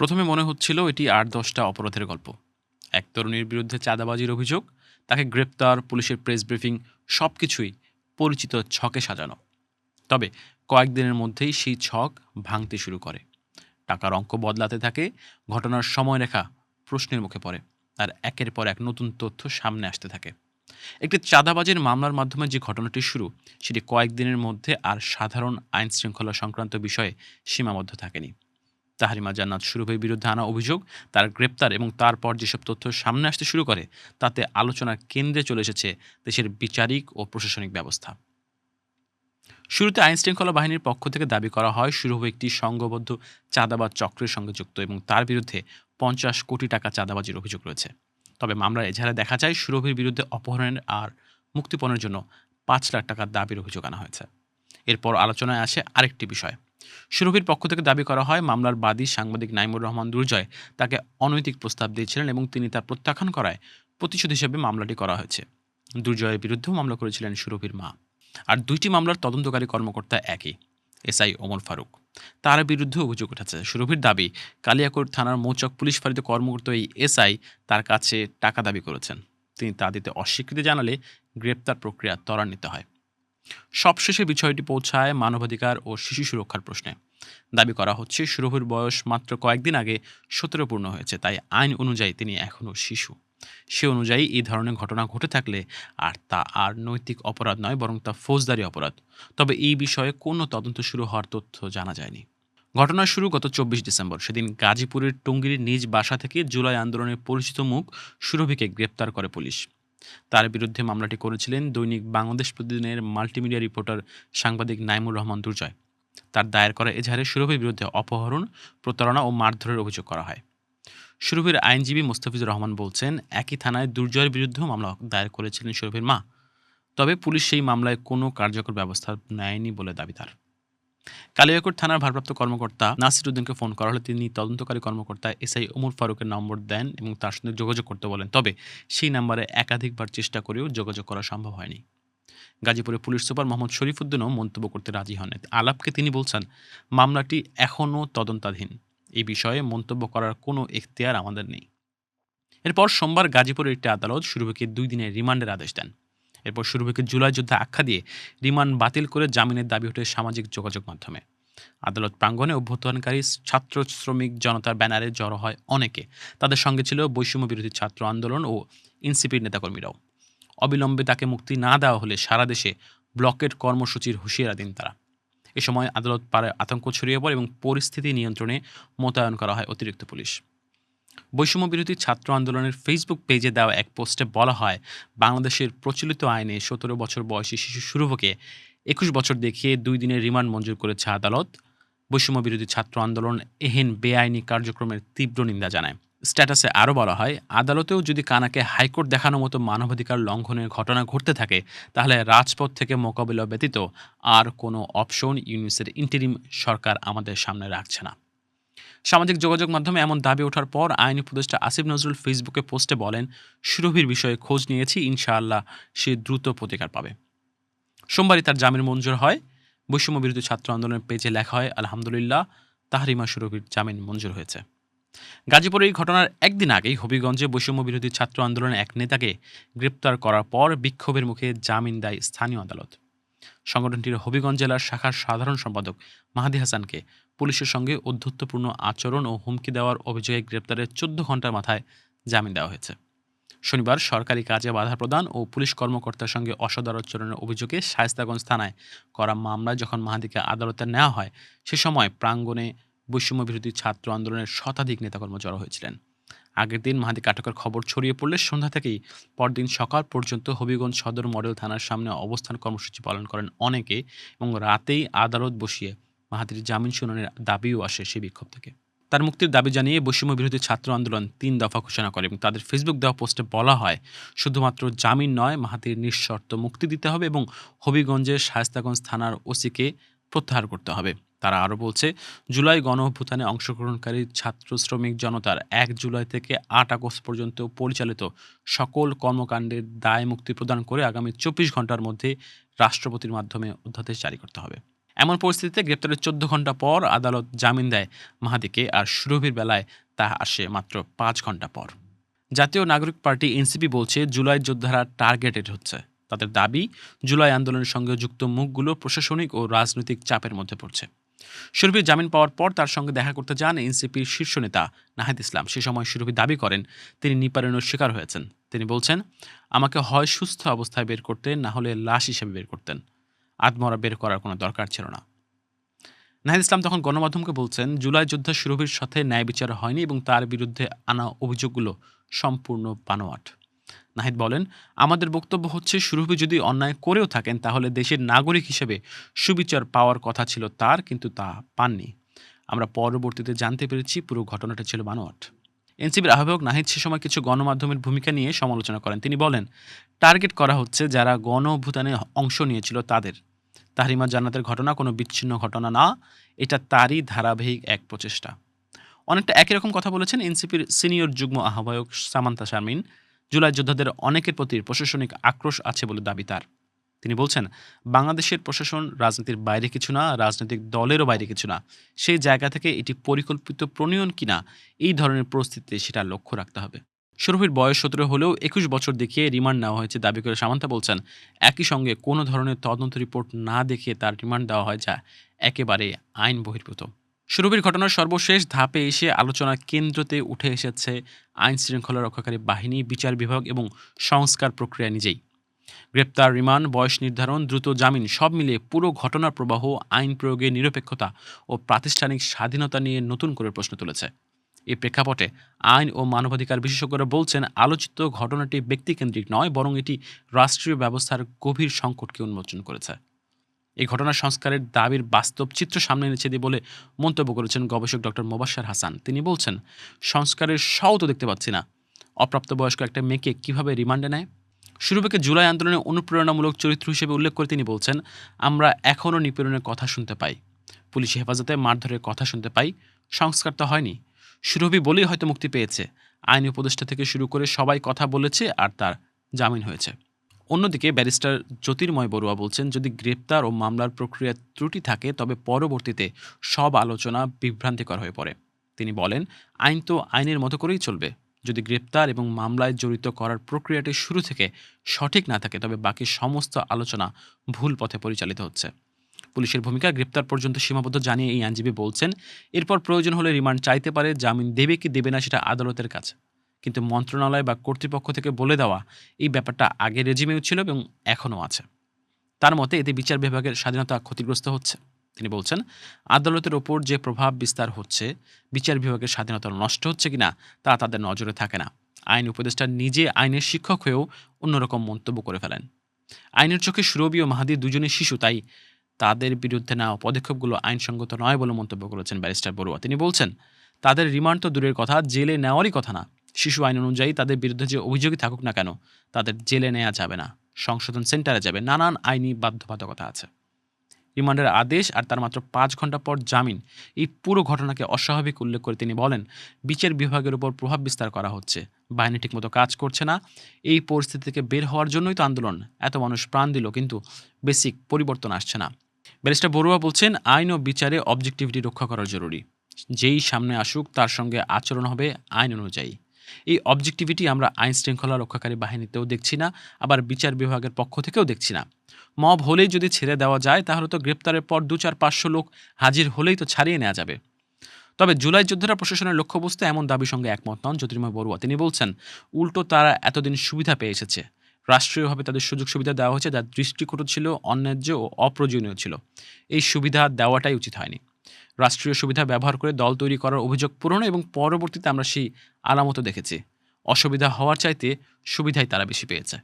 প্রথমে মনে হচ্ছিল এটি ৮-১০টা অপরাধের গল্প। এক তরুণীর বিরুদ্ধে চাঁদাবাজির অভিযোগ, তাকে গ্রেপ্তার, পুলিশের প্রেস ব্রিফিং, সবকিছুই পরিচিত ছকে সাজানো। তবে কয়েকদিনের মধ্যেই সেই ছক ভাঙতে শুরু করে। টাকার অঙ্ক বদলাতে থাকে, ঘটনার সময়রেখা প্রশ্নের মুখে পড়ে, আর একের পর এক নতুন তথ্য সামনে আসতে থাকে। একটি চাঁদাবাজির মামলার মাধ্যমে যে ঘটনাটি শুরু, সেটি কয়েকদিনের মধ্যে আর সাধারণ আইন শৃঙ্খলা সংক্রান্ত বিষয়ে সীমাবদ্ধ থাকেনি। তাহরিমা জান্নাত সুরভির বিরুদ্ধে আনা অভিযোগ, তার গ্রেপ্তার এবং তারপর যেসব তথ্য সামনে আসতে শুরু করে, তাতে আলোচনার কেন্দ্রে চলে এসেছে দেশের বিচারিক ও প্রশাসনিক ব্যবস্থা। শুরুতে আইনশৃঙ্খলা বাহিনীর পক্ষ থেকে দাবি করা হয় সুরভ একটি সংঘবদ্ধ চাঁদাবাজ চক্রের সঙ্গে যুক্ত এবং তার বিরুদ্ধে ৫০ কোটি টাকা চাঁদাবাজির অভিযোগ রয়েছে। তবে মামলার এজাহারে দেখা যায় সুরভির বিরুদ্ধে অপহরণের আর মুক্তিপণের জন্য ৫ লাখ টাকার দাবির অভিযোগ আনা হয়েছে। এরপর আলোচনায় আসে আরেকটি বিষয়। সুরভির পক্ষ থেকে দাবি করা হয় মামলার বাদী সাংবাদিক নাইমুর রহমান দুর্জয় তাকে অনৈতিক প্রস্তাব দিয়েছিলেন এবং তিনি তা প্রত্যাখ্যান করায় প্রতিশোধ হিসেবে মামলাটি করা হয়েছে। দুর্জয়ের বিরুদ্ধেও মামলা করেছিলেন সুরভির মা। আর দুইটি মামলার তদন্তকারী কর্মকর্তা একই, এসআই ওমর ফারুক। তার বিরুদ্ধে অভিযোগ উঠেছে। সুরভির দাবি, কালিয়াকৈর থানার মৌচাক পুলিশ ফাঁড়িতে কর্মরত এই এসআই তার কাছে টাকা দাবি করেছেন। তিনি তা দিতে অস্বীকৃতি জানালে গ্রেপ্তার প্রক্রিয়া ত্বরান্বিত হয়। সবশেষে বিষয়টি পৌঁছায় মানবাধিকার ও শিশু সুরক্ষার প্রশ্নে। দাবি করা হচ্ছে সুরভির বয়স মাত্র কয়েকদিন আগে ১৭ পূর্ণ হয়েছে, তাই আইন অনুযায়ী তিনি এখনও শিশু। সে অনুযায়ী এই ধরনের ঘটনা ঘটে থাকলে তা আর নৈতিক অপরাধ নয়, বরং তা ফৌজদারি অপরাধ। তবে এই বিষয়ে কোনো তদন্ত শুরু হওয়ার তথ্য জানা যায়নি। ঘটনার শুরু গত ২৪ ডিসেম্বর। সেদিন গাজীপুরের টঙ্গীর নিজ বাসা থেকে জুলাই আন্দোলনের পরিচিত মুখ সুরভিকে গ্রেপ্তার করে পুলিশ। তার বিরুদ্ধে মামলাটি করেছিলেন দৈনিক বাংলাদেশ প্রতিদিনের মাল্টিমিডিয়া রিপোর্টার সাংবাদিক নাইমুর রহমান দুর্জয়। তার দায়ের করা এজাহারে সুরভির বিরুদ্ধে অপহরণ, প্রতারণা ও মারধরের অভিযোগ করা হয়। সুরভির আইনজীবী মোস্তাফিজুর রহমান বলছেন, একই থানায় দুর্জয়ের বিরুদ্ধেও মামলা দায়ের করেছিলেন সুরভির মা। তবে পুলিশ সেই মামলায় কোনো কার্যকর ব্যবস্থা নেয়নি বলে দাবি তার। কালিয়াকৈর থানার ভারপ্রাপ্ত কর্মকর্তা নাসির উদ্দিনকে ফোন করা হলে তিনি তদন্তকারী কর্মকর্তা এসআই ওমর ফারুকের নম্বর দেন এবং তার সঙ্গে যোগাযোগ করতে বলেন। তবে সেই নাম্বারে একাধিকবার চেষ্টা করেও যোগাযোগ করা সম্ভব হয়নি। গাজীপুরে পুলিশ সুপার মোহাম্মদ শরীফুদ্দিনও মন্তব্য করতে রাজি হন। আলাপকে তিনি বলছেন, মামলাটি এখনও তদন্তাধীন। এই বিষয়ে মন্তব্য করার কোনো এখতিয়ার আমাদের নেই। এরপর সোমবার গাজীপুরের একটি আদালত সুরভিকে ২ দিনের রিমান্ডের আদেশ দেন। এরপর সুরভিকে জুলাই যুদ্ধে আখ্যা দিয়ে রিমান্ড বাতিল করে জামিনের দাবি ওঠে সামাজিক যোগাযোগ মাধ্যমে। আদালত প্রাঙ্গণে অভ্যুত্থানকারী ছাত্র শ্রমিক জনতার ব্যানারে জড়ো হয় অনেকে। তাদের সঙ্গে ছিল বৈষম্য বিরোধী ছাত্র আন্দোলন ও এনসিপির নেতাকর্মীরাও। অবিলম্বে তাকে মুক্তি না দেওয়া হলে সারা দেশে ব্লকেট কর্মসূচির হুঁশিয়ারি দেন তারা। এ সময় আদালত পাড়ায় আতঙ্ক ছড়িয়ে পড়ে এবং পরিস্থিতি নিয়ন্ত্রণে মোতায়েন করা হয় অতিরিক্ত পুলিশ। বৈষম্য বিরোধী ছাত্র আন্দোলনের ফেসবুক পেজে দেওয়া এক পোস্টে বলা হয়, বাংলাদেশের প্রচলিত আইনে ১৭ বছর বয়সী শিশু সুরভকে ২১ বছর দেখিয়ে ২ দিনের রিমান্ড মঞ্জুর করেছে আদালত। বৈষম্য বিরোধী ছাত্র আন্দোলন এহেন বেআইনি কার্যক্রমের তীব্র নিন্দা জানায়। স্ট্যাটাসে আরও বলা হয়, আদালতেও যদি কানাকে হাইকোর্ট দেখানোর মতো মানবাধিকার লঙ্ঘনের ঘটনা ঘটতে থাকে, তাহলে রাজপথ থেকে মোকাবিলা ব্যতীত আর কোনো অপশন ইউনিসের ইন্টারিম সরকার আমাদের সামনে রাখছে না। সামাজিক যোগাযোগ মাধ্যমে এমন দাবি ওঠার পর আইন উপদেষ্টা আসিফ নজরুল ফেসবুকে পোস্টে বলেন, সুরভির বিষয়ে খোঁজ নিয়েছি, ইনশাআল্লাহ সে দ্রুত প্রতিকার পাবে। সোমবারই তার জামিন মঞ্জুর হয়। বৈষম্য বিরোধী ছাত্র আন্দোলনের পেজে লেখা হয়, আলহামদুলিল্লাহ, তাহরিমা সুরভির জামিন মঞ্জুর হয়েছে। গাজীপুরে এই ঘটনার একদিন আগেই হবিগঞ্জে বৈষম্য বিরোধী ছাত্র আন্দোলনের এক নেতাকে গ্রেপ্তার করার পর বিক্ষোভের মুখে জামিন দেয় স্থানীয় আদালত। সংগঠনটির হবিগঞ্জ জেলার শাখার সাধারণ সম্পাদক মাহাদি হাসানকে পুলিশের সঙ্গে অধ্যত্বপূর্ণ আচরণ ও হুমকি দেওয়ার অভিযোগে গ্রেপ্তারের ১৪ ঘন্টার মাথায় জামিন দেওয়া হয়েছে। শনিবার সরকারি কাজে বাধা প্রদান ও পুলিশ কর্মকর্তার সঙ্গে অসদাচরণের অভিযোগে শায়েস্তাগঞ্জ থানায় করা মামলায় যখন মাহাদিকে আদালতে নেওয়া হয়, সে সময় প্রাঙ্গণে বৈষম্য বিরোধী ছাত্র আন্দোলনের শতাধিক নেতাকর্মী জড়ো হয়েছিলেন। আগের দিন মাহাদিকে আটকের খবর ছড়িয়ে পড়লে সন্ধ্যা থেকেই পরদিন সকাল পর্যন্ত হবিগঞ্জ সদর মডেল থানার সামনে অবস্থান কর্মসূচি পালন করেন অনেকে এবং রাতেই আদালত বসিয়ে মাহাদির জামিন শুনানির দাবিও আসে সেই বিক্ষোভ থেকে। তার মুক্তির দাবি জানিয়ে বৈষম্য বিরোধী ছাত্র আন্দোলন ৩ দফা ঘোষণা করে এবং তাদের ফেসবুক দেওয়া পোস্টে বলা হয়, শুধুমাত্র জামিন নয়, মাহাদির নিঃশর্ত মুক্তি দিতে হবে এবং হবিগঞ্জের শায়েস্তাগঞ্জ থানার ওসিকে প্রত্যাহার করতে হবে। তারা আরও বলছে, জুলাই গণঅভ্যুত্থানে অংশগ্রহণকারী ছাত্র শ্রমিক জনতার ১ জুলাই থেকে ৮ আগস্ট পর্যন্ত পরিচালিত সকল কর্মকাণ্ডের দায় মুক্তি প্রদান করে আগামী ২৪ ঘন্টার মধ্যে রাষ্ট্রপতির মাধ্যমে অধ্যাদেশ জারি করতে হবে। এমন পরিস্থিতিতে গ্রেপ্তারের ১৪ ঘণ্টা পর আদালত জামিন দেয় মাহাদিকে, আর সুরভির বেলায় তা আসে মাত্র ৫ ঘণ্টা পর। জাতীয় নাগরিক পার্টি এনসিপি বলছে জুলাই যোদ্ধারা টার্গেটেড হচ্ছে। তাদের দাবি, জুলাই আন্দোলনের সঙ্গে যুক্ত মুখগুলো প্রশাসনিক ও রাজনৈতিক চাপের মধ্যে পড়ছে। সুরভির জামিন পাওয়ার পর তার সঙ্গে দেখা করতে যান এনসিপির শীর্ষ নেতা নাহিদ ইসলাম। সে সময় সুরভি দাবি করেন তিনি নিপীড়নের শিকার হয়েছেন। তিনি বলছেন, আমাকে হয় সুস্থ অবস্থায় বের করতেন, না হলে লাশ হিসেবে বের করতেন। আত্মহত্যা বের করার কোনো দরকার ছিল না। নাহিদ ইসলাম তখন গণমাধ্যমকে বলছেন, জুলাই যোদ্ধা সুরভির সাথে ন্যায় বিচার হয়নি এবং তার বিরুদ্ধে আনা অভিযোগগুলো সম্পূর্ণ বানোয়াট। নাহিদ বলেন, আমাদের বক্তব্য হচ্ছে সুরভি যদি অন্যায় করেও থাকেন তাহলে দেশের নাগরিক হিসেবে সুবিচার পাওয়ার কথা ছিল তার, কিন্তু তা পাননি। আমরা পরবর্তীতে জানতে পেরেছি পুরো ঘটনাটা ছিল বানোয়াট। এনসিপির আহ্বায়ক নাহিদ সে সময় কিছু গণমাধ্যমের ভূমিকা নিয়ে সমালোচনা করেন। তিনি বলেন, টার্গেট করা হচ্ছে যারা গণ অভ্যুত্থানে অংশ নিয়েছিল তাদের। তাহরিমা জান্নাতের ঘটনা কোনো বিচ্ছিন্ন ঘটনা না, এটা তারই ধারাবাহিক এক প্রচেষ্টা। অনেকটা একই রকম কথা বলেছেন এনসিপির সিনিয়র যুগ্ম আহ্বায়ক সামান্তা শারমিন। জুলাই যোদ্ধাদের অনেকের প্রতি প্রশাসনিক আক্রোশ আছে বলে দাবি তার। তিনি বলছেন, বাংলাদেশের প্রশাসন রাজনীতির বাইরে কিছু না, রাজনৈতিক দলেরও বাইরে কিছু না। সেই জায়গা থেকে এটি পরিকল্পিত প্রণয়ন কিনা এই ধরনের পরিস্থিতিতে সেটা লক্ষ্য রাখতে হবে। সুরভির বয়স ১৭ হলেও ২১ বছর দেখিয়ে রিমান্ড নেওয়া হয়েছে দাবি করে সামান্তা বলছেন, একই সঙ্গে কোনো ধরনের তদন্ত রিপোর্ট না দেখিয়ে তার রিমান্ড দেওয়া হয়, যা একেবারে আইন বহির্ভূত। সুরভির ঘটনার সর্বশেষ ধাপে এসে আলোচনার কেন্দ্রতে উঠে এসেছে আইন শৃঙ্খলা রক্ষাকারী বাহিনী, বিচার বিভাগ এবং সংস্কার প্রক্রিয়া নিজেই। গ্রেপ্তার, রিমান্ড, বয়স নির্ধারণ, দ্রুত জামিন সব মিলিয়ে পুরো ঘটনার প্রবাহ আইন প্রয়োগের নিরপেক্ষতা ও প্রাতিষ্ঠানিক স্বাধীনতা নিয়ে নতুন করে প্রশ্ন তুলেছে। এই প্রেক্ষাপটে আইন ও মানবাধিকার বিশেষজ্ঞরা বলছেন, আলোচিত ঘটনাটি ব্যক্তিকেন্দ্রিক নয়, বরং এটি রাষ্ট্রীয় ব্যবস্থার গভীর সংকটকে উন্মোচন করেছে। এই ঘটনার সংস্কারের দাবির বাস্তব চিত্র সামনে এনেছে দিয়ে বলে মন্তব্য করেছেন গবেষক ডক্টর মোবাশ্বের হাসান। তিনি বলছেন, সংস্কারের সও তো দেখতে পাচ্ছি না। অপ্রাপ্তবয়স্ক একটা মেয়েকে কিভাবে রিমান্ডে নেয়? সুরভিকে জুলাই আন্দোলনে অনুপ্রেরণামূলক চরিত্র হিসেবে উল্লেখ করে তিনি বলছেন, আমরা এখনও নিপীড়নের কথা শুনতে পাই, পুলিশ হেফাজতে মারধরের কথা শুনতে পাই। সংস্কার তো হয়নি। সুরভি বলেই হয়তো মুক্তি পেয়েছে। আইনি উপদেষ্টা থেকে শুরু করে সবাই কথা বলেছে আর তার জামিন হয়েছে। অন্যদিকে ব্যারিস্টার জ্যোতির্ময় বড়ুয়া বলছেন, যদি গ্রেপ্তার ও মামলার প্রক্রিয়ার ত্রুটি থাকে তবে পরবর্তীতে সব আলোচনা বিভ্রান্তিকর হয়ে পড়ে। তিনি বলেন, আইন তো আইনের মতো করেই চলবে। যদি গ্রেপ্তার এবং মামলায় জড়িত করার প্রক্রিয়াটি শুরু থেকে সঠিক না থাকে তবে বাকি সমস্ত আলোচনা ভুল পথে পরিচালিত হচ্ছে। পুলিশের ভূমিকা গ্রেপ্তার পর্যন্ত সীমাবদ্ধ জানিয়ে এই আইনজীবী বলছেন, এরপর প্রয়োজন হলে রিমান্ড চাইতে পারে। জামিন দেবে কি দেবে না সেটা আদালতের কাছে, কিন্তু মন্ত্রণালয় বা কর্তৃপক্ষ থেকে বলে দেওয়া এই ব্যাপারটা আগে রেজিমেও ছিল এবং এখনও আছে। তার মতে এতে বিচার বিভাগের স্বাধীনতা ক্ষতিগ্রস্ত হচ্ছে। তিনি বলছেন, আদালতের ওপর যে প্রভাব বিস্তার হচ্ছে, বিচার বিভাগের স্বাধীনতা নষ্ট হচ্ছে কিনা তা তাদের নজরে থাকে না। আইন উপদেষ্টা নিজে আইনের শিক্ষক হয়েও অন্যরকম মন্তব্য করে ফেলেন। আইনের চোখে সুরভি ও মাহাদি দুজনই শিশু, তাই তাদের বিরুদ্ধে নেওয়া পদক্ষেপগুলো আইনসঙ্গত নয় বলে মন্তব্য করেছেন ব্যারিস্টার বড়ুয়া। তিনি বলছেন, তাদের রিমান্ড তো দূরের কথা, জেলে নেওয়ারই কথা না। শিশু আইন অনুযায়ী তাদের বিরুদ্ধে যে অভিযোগই থাকুক না কেন, তাদের জেলে নেওয়া যাবে না, সংশোধন সেন্টারে যাবে, নানান আইনি বাধ্যবাধকতা আছে। রিমান্ডের আদেশ আর তার মাত্র ৫ ঘন্টা পর জামিন, এই পুরো ঘটনাকে অস্বাভাবিক উল্লেখ করে তিনি বলেন, বিচার বিভাগের উপর প্রভাব বিস্তার করা হচ্ছে, বাহিনী ঠিকমতো কাজ করছে না। এই পরিস্থিতি থেকে বের হওয়ার জন্যই তো আন্দোলন, এত মানুষ প্রাণ দিল, কিন্তু বেসিক পরিবর্তন আসছে না। ব্যারিস্টার বড়ুয়া বলছেন, আইন ও বিচারে অবজেক্টিভিটি রক্ষা করা জরুরি। যেই সামনে আসুক তার সঙ্গে আচরণ হবে আইন অনুযায়ী। এই অবজেক্টিভিটি আমরা আইন শৃঙ্খলা রক্ষাকারী বাহিনীতেও দেখছি না, আবার বিচার বিভাগের পক্ষ থেকেও দেখছি না। মব হলেই যদি ছেড়ে দেওয়া যায় তাহলে তো গ্রেপ্তারের পর ২-৪-৫০০ লোক হাজির হলেই তো ছাড়িয়ে নেওয়া যাবে। তবে জুলাই যোদ্ধারা প্রশাসনের লক্ষ্যবস্তু এমন দাবির সঙ্গে একমত নন জ্যোতির্ময় বড়ুয়া। তিনি বলছেন, উল্টো তারা এতদিন সুবিধা পেয়ে এসেছে। রাষ্ট্রীয়ভাবে তাদের সুযোগ সুবিধা দেওয়া হয়েছে যা দৃষ্টিকটু ছিল, অন্যায্য ও অপ্রয়োজনীয় ছিল। এই সুবিধা দেওয়াটাই উচিত হয়নি। রাষ্ট্রীয় সুবিধা ব্যবহার করে দল তৈরি করার অভিযোগ পুরনো, এবং পরবর্তীতে আমরা সেই আলামতও দেখেছি। অসুবিধা হওয়ার চাইতে সুবিধাই তারা বেশি পেয়েছে।